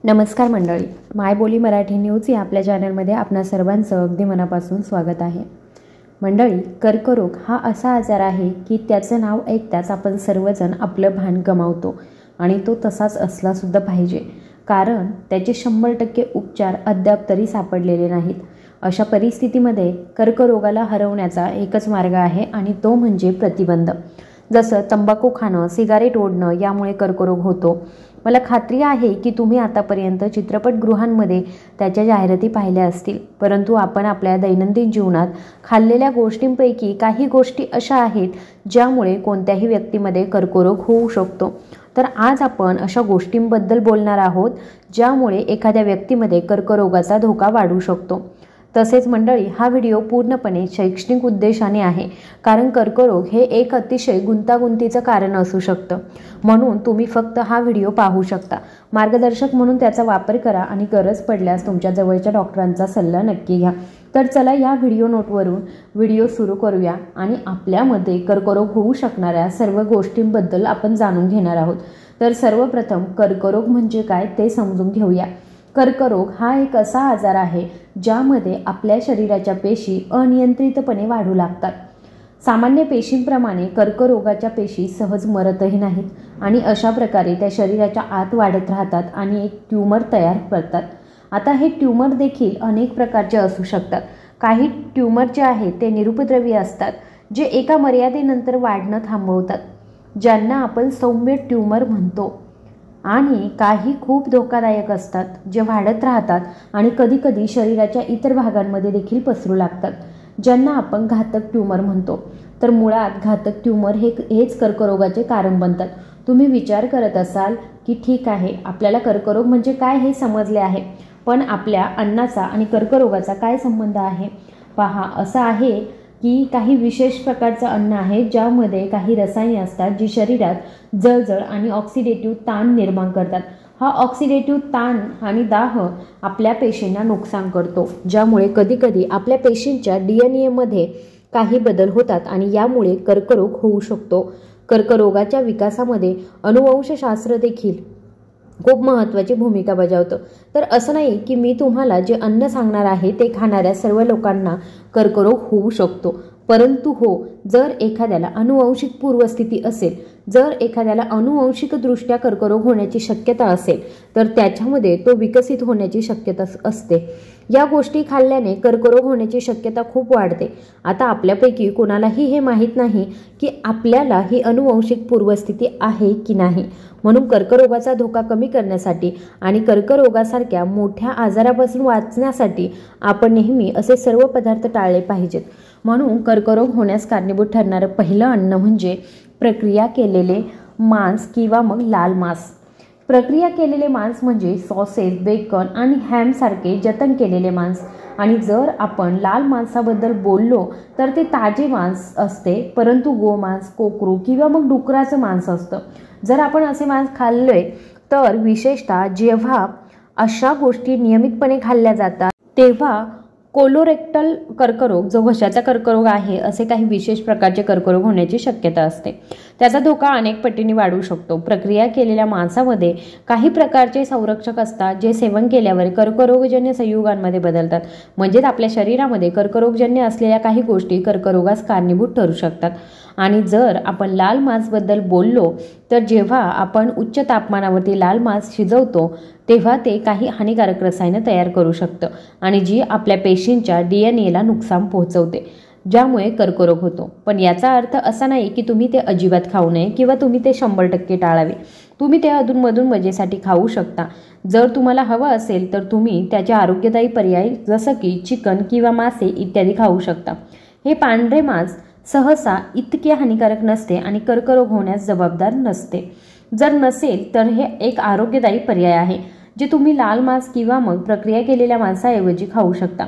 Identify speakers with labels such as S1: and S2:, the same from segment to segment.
S1: नमस्कार मंडळी, मायबोली मराठी न्यूज या आपल्या चॅनलमध्ये आपणा सर्वांचं अगदी मनापासून स्वागत आहे। मंडळी, कर्करोग हा असा आजार आहे की त्याचं नाव ऐकताच आपण सर्वजण आपलं भान गमावतो आणि तो तसाच असला सुद्धा पाहिजे, कारण त्याचे 100% उपचार अद्याप तरी सापडलेले नाहीत। अशा परिस्थितीमध्ये कर्करोगाला हरवण्याचा एकच मार्ग आहे आणि तो म्हणजे प्रतिबंध। जसं तंबाखू खाणं, सिगारेट ओढणं यामुळे कर्करोग होतो। मला खात्री आहे की तुम्ही आतापर्यंत चित्रपटगृहांमध्ये त्याच्या जाहिराती पाहिल्या असतील, परंतु आपण आपल्या दैनंदिन जीवनात खाल्लेल्या गोष्टींपैकी काही गोष्टी अशा आहेत ज्यामुळे कोणत्याही व्यक्तीमध्ये कर्करोग होऊ शकतो। तर आज आपण अशा गोष्टींबद्दल बोलणार आहोत ज्यामुळे एखाद्या व्यक्तीमध्ये कर्करोगाचा धोका वाढू शकतो। तसेच मंडळी, हा व्हिडिओ पूर्णपणे शैक्षणिक उद्देशाने आहे, कारण कर्करोग हे एक अतिशय गुंतागुंतीचं कारण असू शकतं, म्हणून तुम्ही फक्त हा व्हिडिओ पाहू शकता। मार्गदर्शक म्हणून त्याचा वापर करा आणि गरज पडल्यास तुमच्या जवळच्या डॉक्टरांचा सल्ला नक्की घ्या। तर चला या व्हिडिओ नोटवरून व्हिडिओ सुरू करूया आणि आपल्यामध्ये कर्करोग होऊ शकणाऱ्या सर्व गोष्टींबद्दल आपण जाणून घेणार आहोत। तर सर्वप्रथम कर्करोग म्हणजे काय ते समजून घेऊया। कर्करोग हा एक असा आजार आहे ज्यामध्ये आपल्या शरीराच्या पेशी अनियंत्रितपणे वाढू लागतात। सामान्य पेशींप्रमाणे कर्करोगाच्या पेशी सहज मरतही नाहीत आणि अशा प्रकारे त्या शरीराच्या आत वाढत राहतात आणि एक ट्यूमर तयार करतात। आता हे ट्यूमर देखील अनेक प्रकारचे असू शकतात। काही ट्यूमर जे आहेत ते निरुपद्रवी असतात, जे एका मर्यादेनंतर वाढणं थांबवतात, ज्यांना आपण सौम्य ट्यूमर म्हणतो, आणि काही खूप धोकादायक असतात जे वाढत राहतात आणि कधीकधी शरीराच्या इतर भागांमध्ये देखील पसरू लागतात, ज्यांना आपण घातक ट्यूमर म्हणतो। तर मुळात घातक ट्यूमर हेच कर्करोगाचे कारण बनतात। तुम्ही विचार करत असाल की ठीक आहे, आपल्याला कर्करोग म्हणजे काय हे समजले आहे, पण आपल्या अन्नाचा आणि कर्करोगाचा काय संबंध आहे? पहा, असं आहे की काही विशेष प्रकारचं अन्न आहे ज्यामध्ये काही रसायने असतात जी शरीरात जळजळ आणि ऑक्सिडेटिव्ह ताण निर्माण करतात। हा ऑक्सिडेटिव्ह ताण आणि दाह आपल्या पेशींना नुकसान करतो, ज्यामुळे कधीकधी आपल्या पेशींच्या DNA मध्ये काही बदल होतात आणि यामुळे कर्करोग होऊ शकतो। कर्करोगाच्या विकासामध्ये अनुवंशशास्त्र देखील खूप महत्त्वाची भूमिका बजावतं। तर असं नाही की मी तुम्हाला जे अन्न सांगणार आहे ते खाणाऱ्या सर्व लोकांना कर्करोग होऊ शकतो, परंतु हो, जर एखाद्याला अनुवंशिक पूर्वस्थिती असेल, जर एखाद्याला अनुवंशिकदृष्ट्या कर्करोग होण्याची शक्यता असेल, तर त्याच्यामध्ये तो विकसित होण्याची शक्यता असते। या गोष्टी खाल्ल्याने कर्करोग होण्याची शक्यता खूप वाढते। आता आपल्यापैकी कोणालाही हे माहीत नाही की आपल्याला ही अनुवंशिक पूर्वस्थिती आहे की नाही, म्हणून कर्करोगाचा धोका कमी करण्यासाठी आणि कर्करोगासारख्या मोठ्या आजारापासून वाचण्यासाठी आपण नेहमी असे सर्व पदार्थ टाळले पाहिजेत। म्हणून कर्करोग होण्यास कारणीभूत ठरणारं पहिलं अन्न म्हणजे प्रक्रिया केलेले मांस किंवा मग लाल मांस। प्रक्रिया केलेले मांस म्हणजे सॉसेस, बेकन आणि हॅम सारखे जतन केलेले मांस। आणि जर आपण लाल मांसाबद्दल बोललो तर ते ताजे मांस असते, परंतु गोमांस, कोकरू किंवा मग डुकराचं मांस असतं। जर आपण असे मांस खाल्ले तर विशेषतः जेव्हा अशा गोष्टी नियमितपणे खाल्ल्या जातात तेव्हा कोलोरेक्टल कर्करोग, जो घशाचा कर्करोग आहे, असे काही विशेष प्रकारचे कर्करोग होण्याची शक्यता असते। त्याचा धोका अनेक पटीने वाढू शकतो। प्रक्रिया केलेल्या मांसामध्ये काही प्रकारचे संरक्षक असतात जे सेवन केल्यावर कर्करोगजन्य संयुगांमध्ये बदलतात, म्हणजेच आपल्या शरीरामध्ये कर्करोगजन्य असलेल्या काही गोष्टी कर्करोगास कारणीभूत ठरू शकतात। आणि जर आपण लाल मांसबद्दल बोललो तर जेव्हा आपण उच्च तापमानावरती लाल मांस शिजवतो तेव्हा ते काही हानिकारक रसायने तयार करू शकतं आणि जी आपल्या पेशींच्या DNA ला नुकसान पोहोचवते, ज्यामुळे कर्करोग होतो। पण याचा अर्थ असा नाही की तुम्ही ते अजिबात खाऊ नये किंवा तुम्ही ते 100% टाळावे। तुम्ही ते अधूनमधून मजेसाठी खाऊ शकता। जर तुम्हाला हवं असेल तर तुम्ही त्याचे आरोग्यदायी पर्याय जसं की चिकन किंवा मासे इत्यादी खाऊ शकता। हे पांढरे मांस सहसा इतके हानिकारक नसते आणि कर्करोग होण्यास जबाबदार नसते। जर नसेल तर हे एक आरोग्यदायी पर्याय आहे जे तुम्ही लाल मांस किंवा मग प्रक्रिया केलेल्या मांसाऐवजी खाऊ शकता।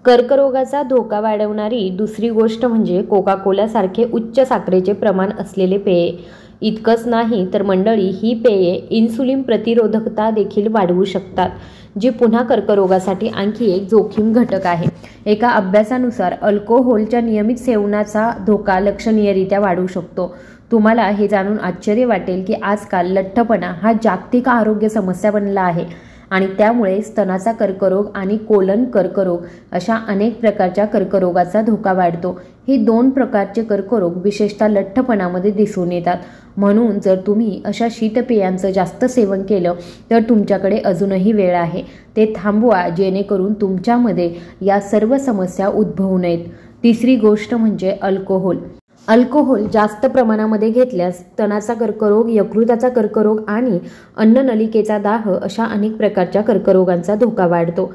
S1: कर्करोगाचा धोका वाढवणारी दुसरी गोष्ट म्हणजे कोका कोला सारखे उच्च साखरेचे प्रमाण असलेले पेये। इतकंच नाही तर मंडळी, ही पेये इन्सुलिन प्रतिरोधकता देखील वाढवू शकतात, जी पुन्हा कर्करोगासाठी आणखी एक जोखीम घटक आहे। एका अभ्यासानुसार अल्कोहोलच्या नियमित सेवनाचा धोका लक्षणीयरित्या वाढू शकतो। तुम्हाला हे जाणून आश्चर्य वाटेल की आजकाल लठ्ठपणा हा जागतिक आरोग्य समस्या बनला आहे आणि त्यामुळे स्तनाचा कर्करोग आणि कोलन कर्करोग अशा अनेक प्रकारच्या कर्करोगाचा धोका वाढतो। हे 2 प्रकारचे कर्करोग विशेषतः लठ्ठपणामध्ये दिसून येतात। म्हणून जर तुम्ही अशा शीतपेयांचं जास्त सेवन केलं तर तुमच्याकडे अजूनही वेळ आहे, ते थांबवा, जेणेकरून तुमच्यामध्ये या सर्व समस्या उद्भवू नयेत। तिसरी गोष्ट म्हणजे अल्कोहोल। अल्कोहोल जास्त प्रमाणामध्ये घेतल्यास स्तनाचा कर्करोग, यकृताचा कर्करोग आणि अन्ननलिकेचा दाह अशा अनेक प्रकारच्या कर्करोगांचा धोका वाढतो।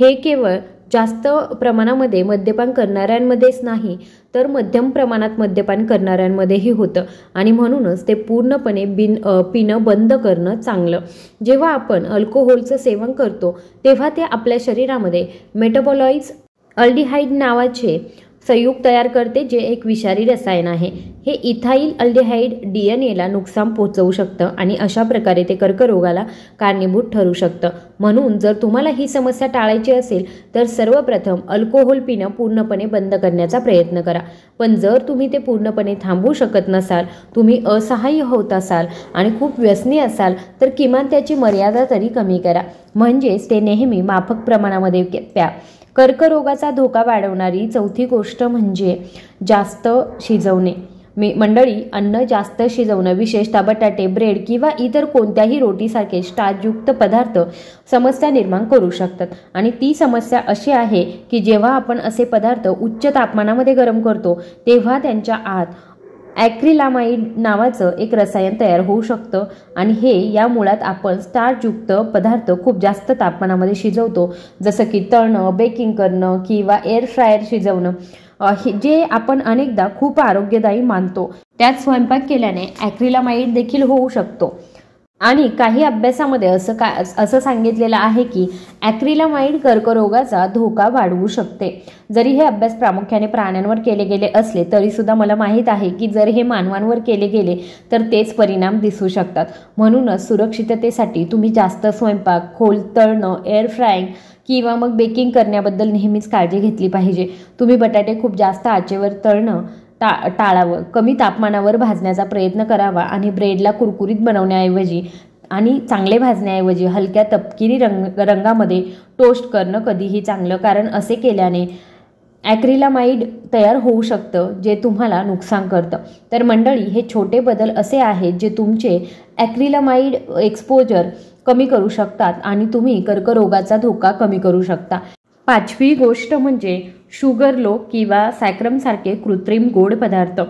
S1: हे केवळ जास्त प्रमाणामध्ये मद्यपान करणाऱ्यांमध्येच नाही तर मध्यम प्रमाणात मद्यपान करणाऱ्यांमध्येही होतं आणि म्हणूनच ते पूर्णपणे पिणं बंद करणं चांगलं। जेव्हा आपण अल्कोहोलचं सेवन करतो तेव्हा ते आपल्या शरीरामध्ये मेटाबॉलाइट्स अल्डिहाइड नावाचे संयुग तयार करते, जे एक विषारी रसायन आहे। हे इथाइल अल्डिहाइड डीएनएला नुकसान पोहोचवू शकतं आणि अशा प्रकारे ते कर्करोगाला कारणीभूत ठरू शकतं। म्हणून जर तुम्हाला ही समस्या टाळायची असेल तर सर्वप्रथम अल्कोहोल पिणं पूर्णपणे बंद करण्याचा प्रयत्न करा। पण जर तुम्ही ते पूर्णपणे थांबवू शकत नसाल, तुम्ही असहाय्य होत असाल आणि खूप व्यसनी असाल तर किमान त्याची मर्यादा तरी कमी करा, म्हणजेच ते नेहमी माफक प्रमाणामध्ये प्या। कर्करोगाचा धोका वाढवणारी चौथी गोष्ट म्हणजे जास्त शिजवणे। मंडळी, अन्न जास्त शिजवणं, विशेषतः बटाटे, ब्रेड किंवा इतर कोणत्याही रोटीसारखे स्टार्चयुक्त पदार्थ समस्या निर्माण करू शकतात। आणि ती समस्या अशी आहे की जेव्हा आपण असे पदार्थ उच्च तापमानामध्ये गरम करतो तेव्हा त्यांच्या आत ॲक्रिलामाइड नावाचं एक रसायन तयार होऊ शकतं आणि हे या मुळात आपण स्टार्चयुक्त पदार्थ खूप जास्त तापमानामध्ये शिजवतो, जसं की तळणं, बेकिंग करणं किंवा एअर फ्रायर शिजवणं, जे आपण अनेकदा खूप आरोग्यदायी मानतो। त्यात स्वयंपाक केल्याने ॲक्रिलामाइड देखील होऊ शकतो आणि काही अभ्यासामध्ये असं सांगितलेलं आहे की ॲक्रिलामाइड कर्करोगाचा धोका वाढवू शकते। जरी हे अभ्यास प्रामुख्याने प्राण्यांवर केले गेले असले तरी सुद्धा मला माहीत आहे की जर हे मानवांवर केले गेले तर तेच परिणाम दिसू शकतात। म्हणूनच सुरक्षिततेसाठी तुम्ही जास्त स्वयंपाक, खोल तळणं, एअर फ्राईंग किंवा मग बेकिंग करण्याबद्दल नेहमीच काळजी घेतली पाहिजे। तुम्ही बटाटे खूप जास्त आचेवर तळणं टाळावं, कमी तापमानावर भाजण्याचा प्रयत्न करावा आणि ब्रेडला कुरकुरीत बनवण्याऐवजी आणि चांगले भाजण्याऐवजी हलक्या तपकिरी रंगामध्ये टोस्ट करणं कधीही चांगलं, कारण असे केल्याने ॲक्रिलामाइड तयार होऊ शकतं जे तुम्हाला नुकसान करतं। तर मंडळी, हे छोटे बदल असे आहेत जे तुमचे ॲक्रिलामाइड एक्सपोजर कमी करू शकतात आणि तुम्ही कर्करोगाचा धोका कमी करू शकता। पाचवी गोष्ट म्हणजे शुगरलो किंवा सॅक्रमसारखे कृत्रिम गोड पदार्थ।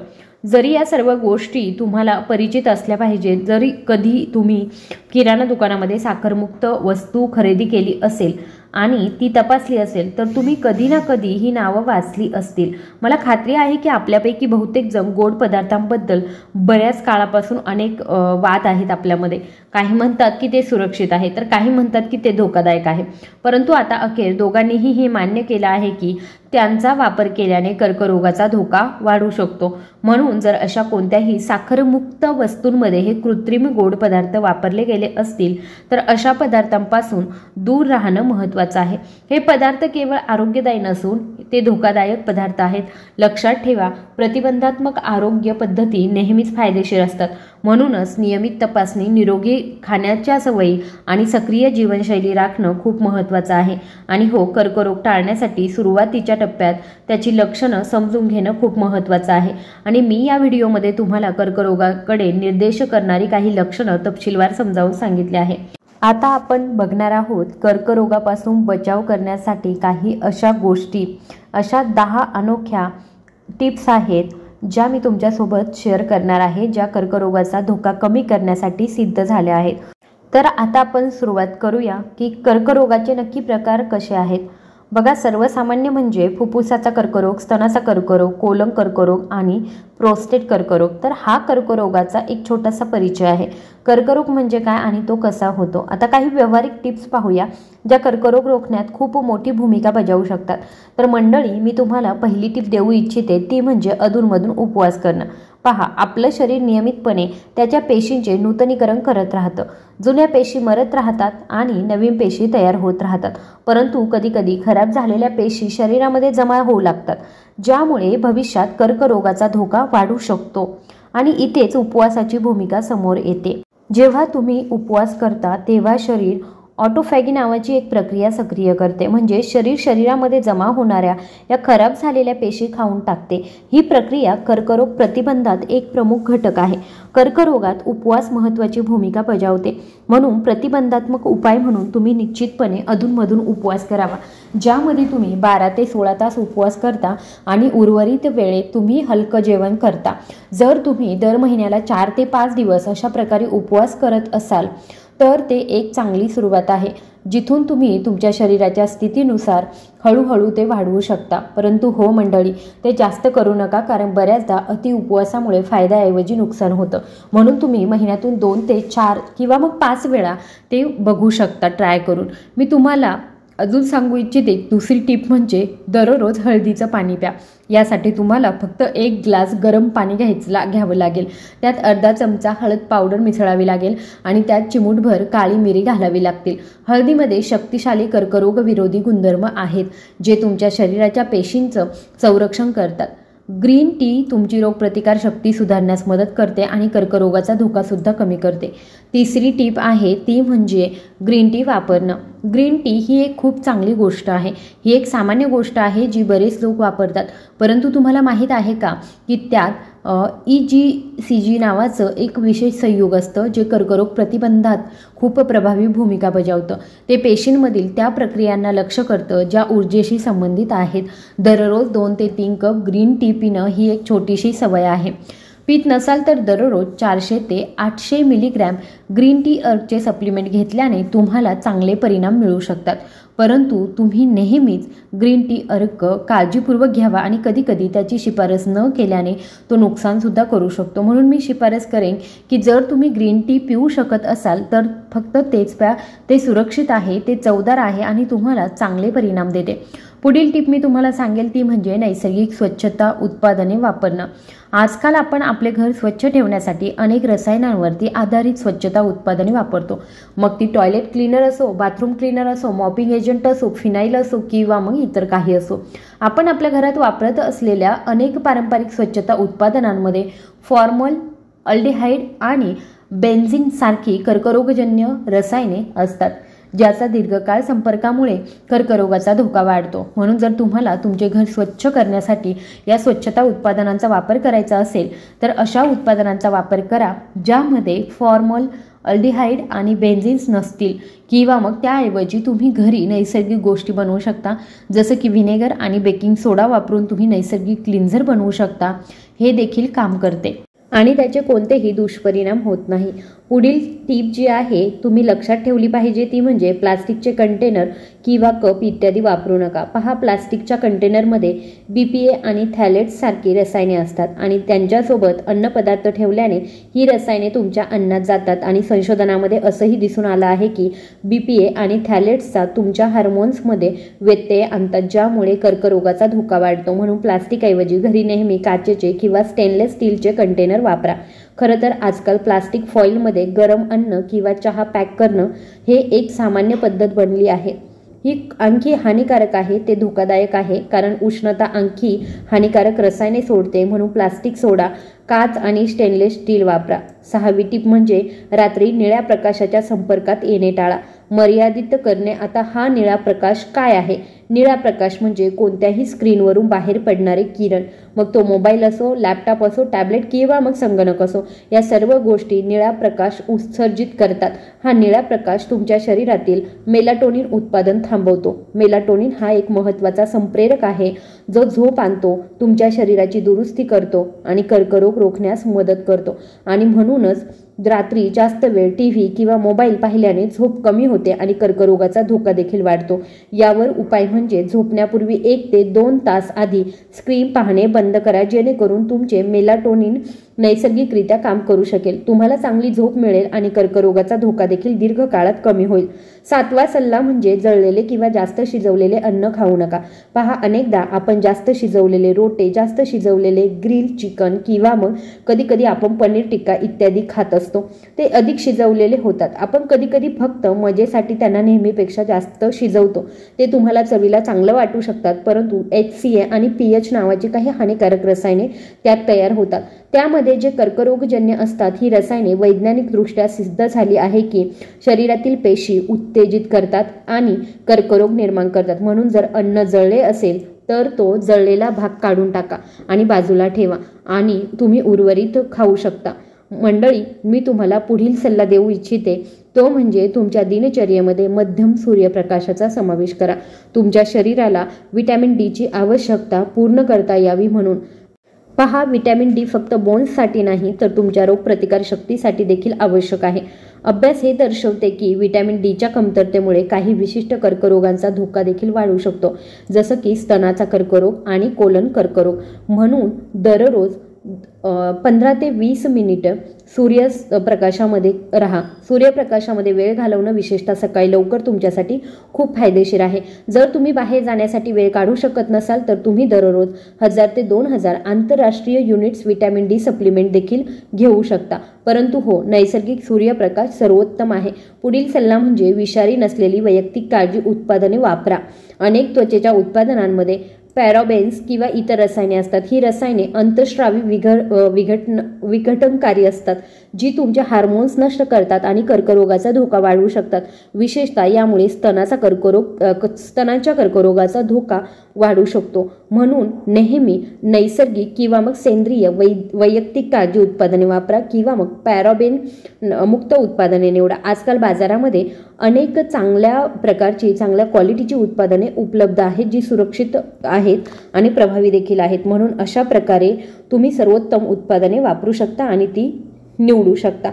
S1: जरी या सर्व गोष्टी तुम्हाला परिचित असल्या पाहिजेत, जरी कधी तुम्ही किराणा दुकानामध्ये साखरमुक्त वस्तू खरेदी केली असेल आणि ती तपासली असेल तर तुम्ही कधी ना कधी ही नावं वाचली असतील। मला खात्री आहे की आपल्यापैकी बहुतेक जण गोड पदार्थांबद्दल बऱ्याच काळापासून अनेक वाद आहेत आपल्यामध्ये। काही म्हणतात की ते सुरक्षित आहे तर काही म्हणतात की ते धोकादायक आहे, परंतु आता अखेर दोघांनीही हे मान्य केलं आहे की त्यांचा वापर केल्याने कर्करोगाचा धोका वाढू शकतो। म्हणून जर अशा कोणत्याही साखरमुक्त वस्तूंमध्ये हे कृत्रिम गोड पदार्थ वापरले गेले असतील तर अशा पदार्थांपासून दूर राहणं महत्त्वाचं आहे। हे पदार्थ केवळ आरोग्यदायी नसून ते धोकादायक पदार्थ आहेत। लक्षात ठेवा, प्रतिबंधात्मक आरोग्य पद्धती नेहमीच फायदेशीर असतात। म्हणूनच नियमित तपासणी, निरोगी खाण्याच्या सवयी आणि सक्रिय जीवनशैली राखणं खूप महत्त्वाचं आहे। आणि हो, कर्करोग टाळण्यासाठी सुरुवातीच्या टप्प्यात त्याची लक्षणं समजून घेणं खूप महत्त्वाचं आहे आणि मी या व्हिडिओमध्ये तुम्हाला कर्करोगाकडे निर्देश करणारी काही लक्षणं तपशीलवार समजावून सांगितले आहे। आता आपण बघणार आहोत कर्करोगापासून बचाव करण्यासाठी काही अशा गोष्टी, अशा 10 अनोख्या टिप्स आहेत ज्या मी तुमच्यासोबत शेअर करणार आहे, ज्या कर्करोगाचा धोका कमी करण्यासाठी सिद्ध झाल्या आहेत। तर आता आपण सुरुवात करूया की कर्करोगाचे नक्की प्रकार कसे आहेत। बघा, सर्वसामान्य म्हणजे फुफ्फुसाचा कर्करोग, स्तनाचा कर्करोग, कोलन कर्करोग आणि प्रोस्टेट कर्करोग। तर हा कर्करोगाचा एक छोटासा परिचय आहे। कर्करोग म्हणजे काय आणि तो कसा होतो। आता काही व्यावहारिक टिप्स पाहूया ज्या कर्करोग रोखण्यात खूप मोठी भूमिका बजावू शकतात। तर मंडळी, मी तुम्हाला पहिली टिप देऊ इच्छिते ती म्हणजे अधूनमधून उपवास करणं। पहा, आपलं शरीर नियमितपणे त्याच्या पेशींचे नूतनीकरण करत राहतं। जुन्या पेशी मरत राहतात आणि नवीन पेशी तयार होत राहतात, परंतु कधीकधी खराब झालेल्या पेशी शरीरामध्ये जमा होऊ लागतात, ज्यामुळे भविष्यात कर्करोगाचा धोका वाढू शकतो। आणि इथेच उपवासाची भूमिका समोर येते। जेव्हा तुम्ही उपवास करता तेव्हा शरीर ऑटोफॅगी नावाची एक प्रक्रिया सक्रिय करते, म्हणजे शरीरामध्ये जमा होणाऱ्या या खराब झालेल्या पेशी खाऊन टाकते। ही प्रक्रिया कर्करोग प्रतिबंधात एक प्रमुख घटक आहे। कर्करोगात उपवास महत्त्वाची भूमिका बजावते, म्हणून प्रतिबंधात्मक उपाय म्हणून तुम्ही निश्चितपणे अधूनमधून उपवास करावा, ज्यामध्ये तुम्ही 12 ते 16 तास उपवास करता आणि उर्वरित वेळेत तुम्ही हलकं जेवण करता। जर तुम्ही दर महिन्याला 4 ते 5 दिवस अशा प्रकारे उपवास करत असाल तर ते एक चांगली सुरुवात आहे, जिथून तुम्ही तुमच्या शरीराच्या स्थितीनुसार हळूहळू ते वाढवू शकता। परंतु हो मंडळी, ते जास्त करू नका, कारण बऱ्याचदा अति उपवासामुळे फायद्याऐवजी नुकसान होतं। म्हणून तुम्ही महिन्यातून 2 ते 4 किंवा मग 5 वेळा ते बघू शकता ट्राय करून। मी तुम्हाला अजून सांगू इच्छिते, दुसरी टिप म्हणजे दररोज हळदीचं पाणी प्या। यासाठी तुम्हाला फक्त 1 ग्लास गरम पाणी घ्यावं लागेल। त्यात अर्धा चमचा हळद पावडर मिसळावी लागेल आणि त्यात चिमूटभर काळी मिरी घालावी लागतील। हळदीमध्ये शक्तिशाली कर्करोग विरोधी गुणधर्म आहेत, जे तुमच्या शरीराच्या पेशींचं संरक्षण करतात। ग्रीन टी तुमची रोगप्रतिकार शक्ती सुधारण्यास मदत करते आणि कर्करोगाचा धोकासुद्धा कमी करते। तिसरी टीप आहे ती म्हणजे ग्रीन टी वापरणं। ग्रीन टी ही एक खूप चांगली गोष्ट आहे। ही एक सामान्य गोष्ट आहे जी बरेच लोक वापरतात, परंतु तुम्हाला माहीत आहे का की त्यात EGCG नावाचं एक विशेष संयुग असतं, जे कर्करोग प्रतिबंधात खूप प्रभावी भूमिका बजावतं। ते पेशींमधील त्या प्रक्रियांना लक्ष्य करतं ज्या ऊर्जेशी संबंधित आहेत। दररोज 2 ते 3 कप ग्रीन टी पिणं ही एक छोटीशी सवय आहे। पीत नसाल तर दररोज 400 ते 800 मिलीग्रॅम ग्रीन टी अर्कचे सप्लिमेंट घेतल्याने तुम्हाला चांगले परिणाम मिळू शकतात। परंतु तुम्ही नेहमीच ग्रीन टी अर्क काळजीपूर्वक घ्यावा आणि कधीकधी त्याची शिफारस न केल्याने तो नुकसानसुद्धा करू शकतो। म्हणून मी शिफारस करेन की जर तुम्ही ग्रीन टी पिऊ शकत असाल तर फक्त तेच प्या। ते सुरक्षित आहे, ते चवदार आहे आणि तुम्हाला चांगले परिणाम देते। पुढील टिप मी तुम्हाला सांगेल ती म्हणजे नैसर्गिक स्वच्छता उत्पादने वापरणं। आजकाल आपण आपले घर स्वच्छ ठेवण्यासाठी अनेक रसायनांवरती आधारित स्वच्छता उत्पादने वापरतो। मग ती टॉयलेट क्लीनर असो, बाथरूम क्लीनर असो, मॉपिंग एजंट असो, फिनाईल असो किंवा मग इतर काही असो। आपण आपल्या घरात वापरत असलेल्या अनेक पारंपरिक स्वच्छता उत्पादनांमध्ये फॉर्मल अल्डिहाइड आणि बेन्झीन सारखी कर्करोगजन्य रसायने असतात, ज्याचा दीर्घकाळ संपर्कामुळे कर्करोगाचा धोका वाढतो। म्हणून जर तुम्हाला तुमचे घर स्वच्छ करण्यासाठी या स्वच्छता उत्पादनांचा वापर करायचा असेल तर अशा उत्पादनांचा वापर करा ज्यामध्ये फॉर्मल अल्डिहाइड आणि बेन्झीन्स नसतील, किंवा मग त्याऐवजी तुम्ही घरी नैसर्गिक गोष्टी बनवू शकता, जसं की व्हिनेगर आणि बेकिंग सोडा वापरून तुम्ही नैसर्गिक क्लिन्झर बनवू शकता। हे देखील काम करते आणि त्याचे कोणतेही दुष्परिणाम होत नाही। पुढील टीप जी आहे तुम्ही लक्षात ठेवली पाहिजे ती म्हणजे प्लास्टिकचे कंटेनर किंवा कप इत्यादी वापरू नका। पहा, प्लास्टिकच्या कंटेनरमध्ये BPA आणि थॅलेट्स सारखी रसायने असतात आणि त्यांच्यासोबत अन्नपदार्थ ठेवल्याने ही रसायने तुमच्या अन्नात जातात आणि संशोधनामध्ये असंही दिसून आलं आहे की BPA आणि थॅलेट्सचा तुमच्या हार्मोन्समध्ये व्यत्यय आणतात, ज्यामुळे कर्करोगाचा धोका वाढतो। म्हणून प्लास्टिकऐवजी घरी नेहमी काचेचे किंवा स्टेनलेस स्टीलचे कंटेनर वापरा। खरं तर आजकाल प्लास्टिक फॉइलमध्ये गरम अन्न किंवा चहा पॅक करणं हे एक सामान्य पद्धत बनली आहे। ही आणखी हानिकारक आहे, ते धोकादायक आहे, कारण उष्णता आणखी हानिकारक रसायने सोडते। म्हणून प्लास्टिक सोडा, काच आणि स्टेनलेस स्टील वापरा। 6वी टीप म्हणजे रात्री निळ्या प्रकाशाच्या संपर्कात येणे टाळा। मर्यादित करणे। आता हा निळा प्रकाश काय आहे? निळा प्रकाश म्हणजे कोणत्याही स्क्रीनवरून बाहेर पडणारे किरण, मग तो मोबाईल असो, लॅपटॉप असो, टॅबलेट किंवा मग संगणक असो, या सर्व गोष्टी निळा प्रकाश उत्सर्जित करतात। हा निळा प्रकाश तुमच्या शरीरातील मेलाटोनिन उत्पादन थांबवतो। मेलाटोनिन हा एक महत्त्वाचा संप्रेरक आहे जो झोप आणतो, तुमच्या शरीराची दुरुस्ती करतो आणि कर्करोग रोखण्यास मदत करतो। आणि म्हणूनच रात्री जास्त वेळ टीव्ही किंवा मोबाईल पाहिल्याने झोप कमी होते आणि कर्करोगाचा धोका देखील वाढतो। यावर उपाय म्हणजे झोपण्यापूर्वी 1 ते 2 तास आधी स्क्रीन पाहणे बंद करा, जेणेकरून तुमचे मेलाटोनिन नैसर्गिकरित्या काम करू शकेल, तुम्हाला चांगली झोप मिळेल आणि कर्करोगाचा धोका देखील दीर्घकाळात कमी होईल। 7वा सल्ला म्हणजे जळलेले किंवा जास्त शिजवलेले अन्न खाऊ नका। पहा, अनेकदा आपण जास्त शिजवलेले रोटे, जास्त शिजवलेले ग्रिल चिकन किंवा मग कधी आपण पनीर टिक्का इत्यादी खात असतो। ते अधिक शिजवलेले होतात। आपण कधी फक्त मजेसाठी त्यांना नेहमीपेक्षा जास्त शिजवतो। ते तुम्हाला चवीला चांगलं वाटू शकतात, परंतु HCA आणि pH नावाची काही हानिकारक रसायने त्यात तयार होतात। त्यामध्ये जे कर्करोगजन्य असतात ही रसायने वैज्ञानिकदृष्ट्या सिद्ध झाली आहे की शरीरातील पेशी उत्तेजित करतात आणि कर्करोग निर्माण करतात। म्हणून जर अन्न जळले असेल तर तो जळलेला भाग काढून टाका आणि बाजूला ठेवा आणि तुम्ही उर्वरित खाऊ शकता। मंडळी, मी तुम्हाला पुढील सल्ला देऊ इच्छिते तो म्हणजे तुमच्या दिनचर्येमध्ये मध्यम सूर्यप्रकाशाचा समावेश करा। तुमच्या शरीराला व्हिटॅमिन डी ची आवश्यकता पूर्ण करता यावी म्हणून पहा, व्हिटॅमिन डी फक्त बोन्ससाठी नाही तर तुमच्या रोगप्रतिकार शक्तीसाठी देखील आवश्यक आहे। अभ्यास हे दर्शवते की व्हिटॅमिन डीच्या कमतरतेमुळे काही विशिष्ट कर्करोगांचा धोका देखील वाढू शकतो, जसं की स्तनाचा कर्करोग आणि कोलन कर्करोग। म्हणून दररोज 15 ते 20 मिनिटं सूर्यप्रकाशामध्ये राहा। सूर्यप्रकाशामध्ये वेळ घालवणं विशेषतः सकाळी लवकर तुमच्यासाठी खूप फायदेशीर आहे। जर तुम्ही बाहेर जाण्यासाठी वेळ काढू शकत नसाल तर तुम्ही दररोज 1000 ते 2000 आंतरराष्ट्रीय युनिट्स व्हिटॅमिन डी सप्लिमेंट देखील घेऊ शकता। परंतु हो, नैसर्गिक सूर्यप्रकाश सर्वोत्तम आहे। पुढील सल्ला म्हणजे विषारी नसलेली वैयक्तिक काळजी उत्पादने वापरा। अनेक त्वचेच्या उत्पादनांमध्ये पॅराबेन्स किंवा इतर रसायने असतात। ही रसायने अंतःस्रावी विघटनकारी असतात जी तुमचे हार्मोन्स नष्ट करतात आणि कर्करोगाचा धोका वाढवू शकतात। विशेषतः यामुळे स्तनाच्या कर्करोगाचा धोका वाढू शकतो। म्हणून नेहमी नैसर्गिक किंवा मग सेंद्रिय वैयक्तिक काळजी उत्पादने वापरा किंवा मग पॅराबेन मुक्त उत्पादने निवडा। आजकाल बाजारामध्ये अनेक चांगल्या प्रकारची चांगल्या क्वालिटीची उत्पादने उपलब्ध आहेत जी सुरक्षित आहेत आणि प्रभावी देखील आहेत। म्हणून अशा प्रकारे तुम्ही सर्वोत्तम उत्पादने वापरू शकता आणि ती निवडू शकता।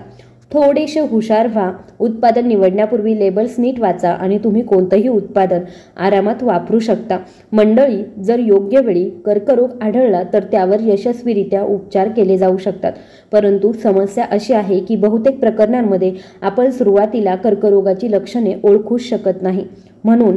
S1: थोडेसे हुशार व्हा। उत्पादन निवडण्यापूर्वी लेबल्स नीट वाचा आणि तुम्ही कोणतंही उत्पादन आरामात वापरू शकता। मंडळी, जर योग्य वेळी कर्करोग आढळला तर त्यावर यशस्वीरित्या उपचार केले जाऊ शकतात। परंतु समस्या अशी आहे की बहुतेक प्रकरणांमध्ये आपण सुरुवातीला कर्करोगाची लक्षणे ओळखूच शकत नाही। म्हणून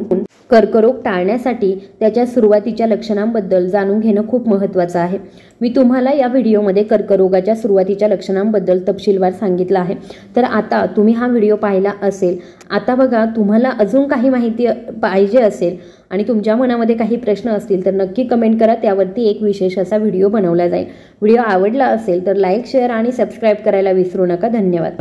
S1: कर्करोग टाळण्यासाठी त्याच्या सुरुवातीच्या लक्षणांबद्दल जाणून घेणं खूप महत्त्वाचं आहे। मी तुम्हाला या व्हिडिओमध्ये कर्करोगाच्या सुरुवातीच्या लक्षणांबद्दल तपशीलवार सांगितलं आहे। तर आता तुम्ही हा व्हिडिओ पाहिला असेल। आता बघा, तुम्हाला अजून काही माहिती पाहिजे असेल आणि तुमच्या मनामध्ये काही प्रश्न असतील तर नक्की कमेंट करा, त्यावरती एक विशेष असा व्हिडिओ बनवला जाईल। व्हिडिओ आवडला असेल तर लाईक, शेअर आणि सबस्क्राईब करायला विसरू नका। धन्यवाद।